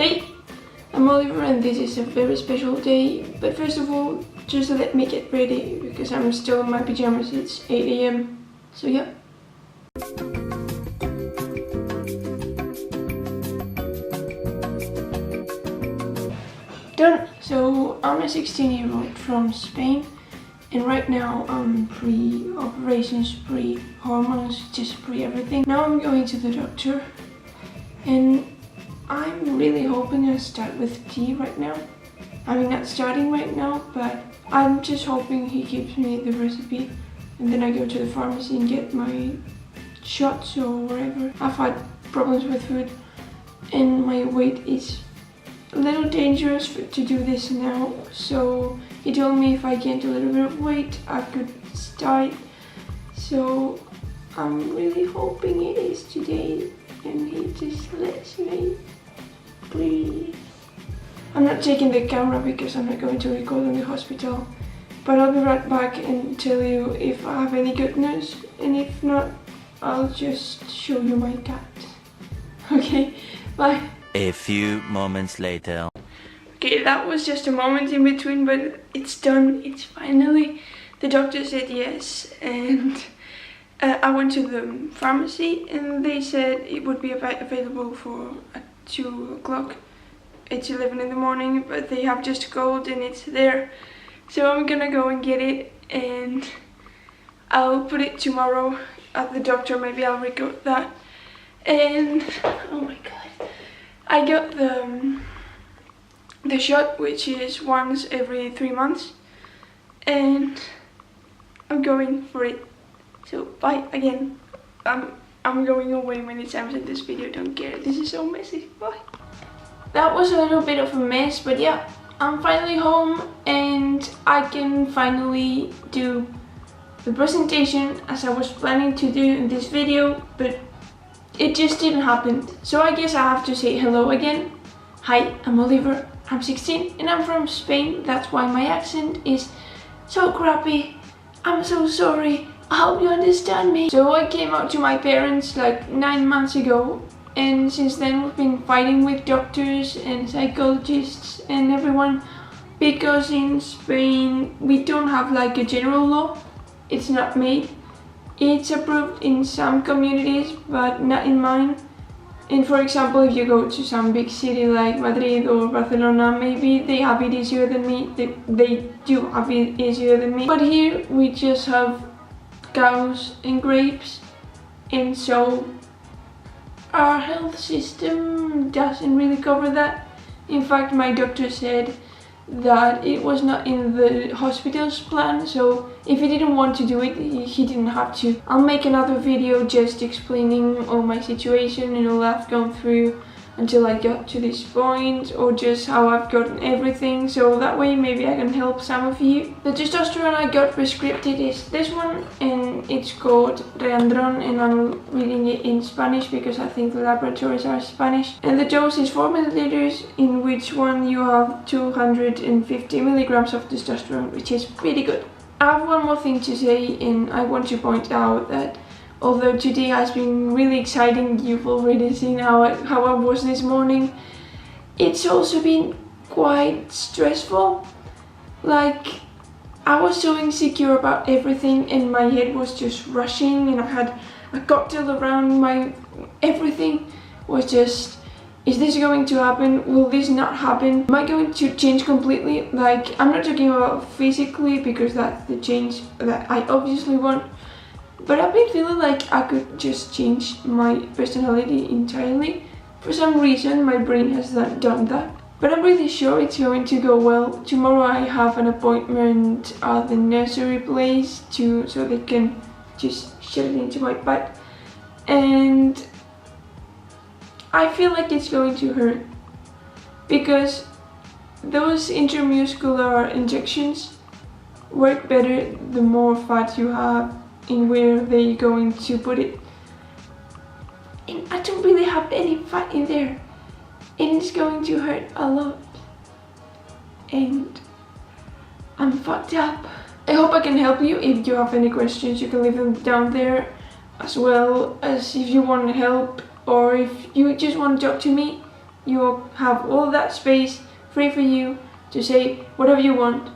Hey, I'm Oliver and this is a very special day, but first of all, just let me get ready because I'm still in my pajamas. It's 8 AM, so yeah. Done! So I'm a 16-year-old from Spain and right now I'm pre-operations, pre-hormones, just pre-everything. Now I'm going to the doctor and I'm really hoping I start with tea right now. I mean, not starting right now, but I'm just hoping he gives me the recipe and then I go to the pharmacy and get my shots or whatever. I've had problems with food and my weight is a little dangerous to do this now, so he told me if I gained a little bit of weight I could start. So I'm really hoping it is today and he just lets me. Please. I'm not taking the camera because I'm not going to record in the hospital, but I'll be right back and tell you if I have any good news, and if not, I'll just show you my cat. Okay, bye. A few moments later. Okay, that was just a moment in between, but it's done. It's finally. The doctor said yes, and I went to the pharmacy and they said it would be available for 2 o'clock. It's 11 in the morning, but they have just called and it's there. So I'm gonna go and get it and I'll put it tomorrow at the doctor. Maybe I'll record that. And oh my god, I got the shot, which is once every 3 months, and I'm going for it. So bye again. I'm going away many times in this video, don't care. This is so messy. Bye. That was a little bit of a mess, but yeah, I'm finally home and I can finally do the presentation as I was planning to do in this video, but it just didn't happen. So I guess I have to say hello again. Hi, I'm Oliver, I'm 16 and I'm from Spain. That's why my accent is so crappy. I'm so sorry. I hope you understand me. So I came out to my parents like 9 months ago, and since then we've been fighting with doctors and psychologists and everyone because in Spain we don't have like a general law. It's not made. It's approved in some communities but not in mine. And for example, if you go to some big city like Madrid or Barcelona, maybe they have it easier than me. They do have it easier than me. But here we just have cows and grapes, and so our health system doesn't really cover that. In fact, my doctor said that it was not in the hospital's plan, so if he didn't want to do it, he didn't have to. I'll make another video just explaining all my situation and all I've gone through until I got to this point, or just how I've gotten everything, so that way maybe I can help some of you. The testosterone I got prescribed is this one, and it's called Reandron, and I'm reading it in Spanish because I think the laboratories are Spanish. And the dose is 4 milliliters, in which one you have 250 milligrams of testosterone, which is pretty good. I have one more thing to say, and I want to point out that although today has been really exciting, you've already seen how I was this morning, it's also been quite stressful. Like, I was so insecure about everything and my head was just rushing, and I had a cocktail around my everything was just, is this going to happen? Will this not happen? Am I going to change completely? Like, I'm not talking about physically because that's the change that I obviously want, but I've been feeling like I could just change my personality entirely. For some reason, my brain has not done that. But I'm really sure it's going to go well. Tomorrow I have an appointment at the nursery place so they can just shove it into my butt. And I feel like it's going to hurt because those intramuscular injections work better the more fat you have in where they're going to put it. And I don't really have any fat in there, and it's going to hurt a lot, and I'm fucked up. I hope I can help you. If you have any questions, you can leave them down there, as well as if you want help or if you just want to talk to me. you have all that space free for you to say whatever you want.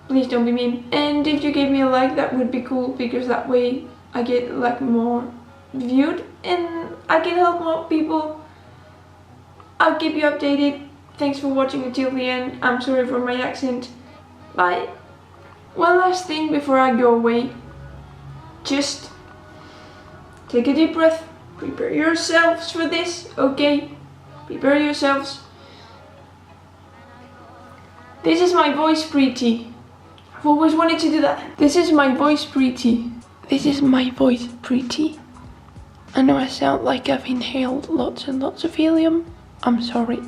Please don't be mean. And if you gave me a like, that would be cool, because that way I get like more viewed and I can help more people. I'll keep you updated. Thanks for watching until the end. I'm sorry for my accent. Bye. One last thing before I go away. Just take a deep breath. Prepare yourselves for this, okay? Prepare yourselves. This is my voice, Preeti. I've always wanted to do that. This is my voice, Preeti. This is my voice, Preeti. I know I sound like I've inhaled lots and lots of helium. I'm sorry.